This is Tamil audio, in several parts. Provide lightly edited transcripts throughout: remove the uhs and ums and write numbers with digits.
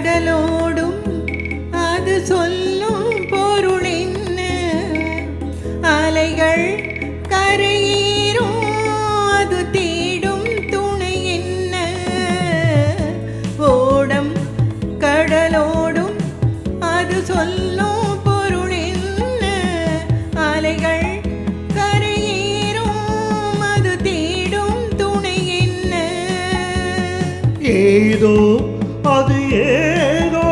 கடலோடும் அது சொல்லும் பொருள் என்ன? அலைகள் கரையேறும் அது தேடும் துணை என்ன? ஓடம் கடலோடும் அது சொல்லும் பொருள் என்ன? அலைகள் கரையேறும் அது தேடும் துணை என்ன? ஏதோ அது ஏதோ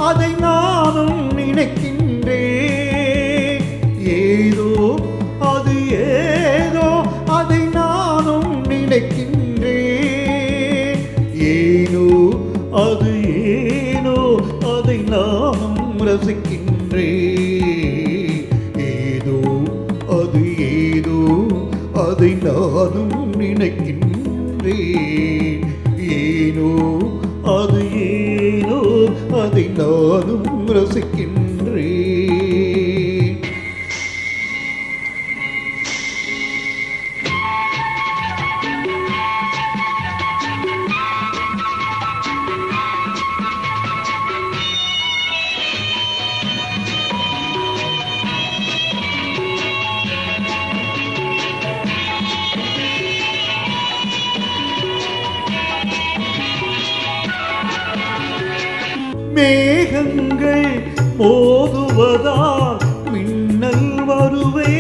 அதை நானும் நினைக்கின்றேன். ஏதோ அது ஏதோ அதை நானும் நினைக்கின்றேன். ஏனோ அது ஏனோ அதை நானும் ரசிக்கின்றேன். ஏதோ அது ஏதோ அதை நானும் நினைக்கின்றேன். ஏனோ அது ஏனோ அதை நானும் ரசிக்கின்றேன். மேகங்கள் மோதுவதால் மின்னல் வருவே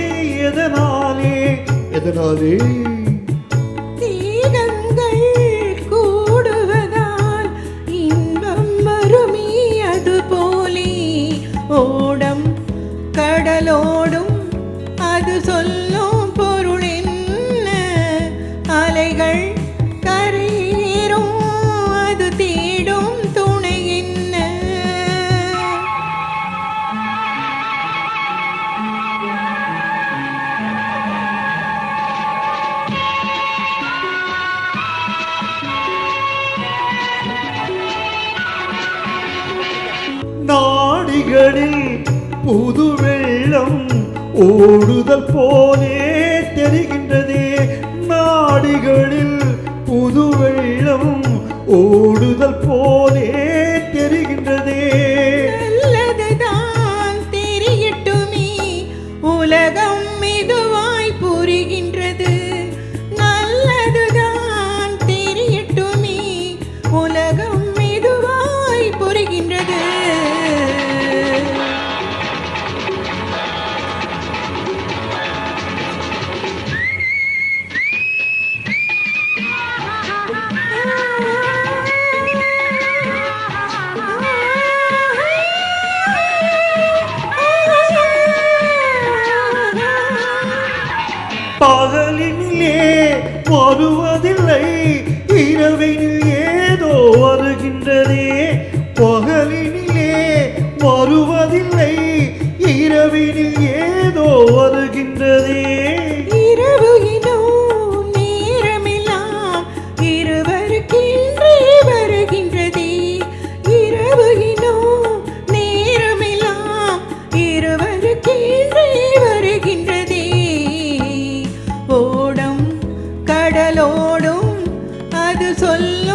எதனாலே எதனாலே? தேகங்கள் கூடுவதால் இன்பம் வருமே அது போலே. ஓடம் கடலோடும் அது சொல்லும் பொருள் என்ன? அலைகள் கரையேறும் அது தேடும் துணை என்ன? நாடிகளில் புது வெள்ளம் ஓடுதல் போலே தெரிகின்றதே. நாடிகளில் புது வெள்ளம் ஓடுதல் போலே தெரிகின்றதே. நல்லதுதான் தெரியட்டுமே உலகம் மெதுவாய் புரிகின்றது. நல்லதுதான் தெரியட்டுமே உலகம் மெதுவாய் புரிகின்றது. பகலினிலே வருவதில்லை இரவினில் ஏதோ வருகின்றதே. பகலினிலே வருவதில்லை இரவினில் ஏதோ வருகின்றதே. இரவு இன்னும் நேரமெல்லாம் இருவருக்கின்றே வருகின்றதே. இரவு இன்னும் நேரமெல்லாம் இருவருக்கின்றே வருகின்றதே. ஓடம் கடலோடும் அது சொல்லும்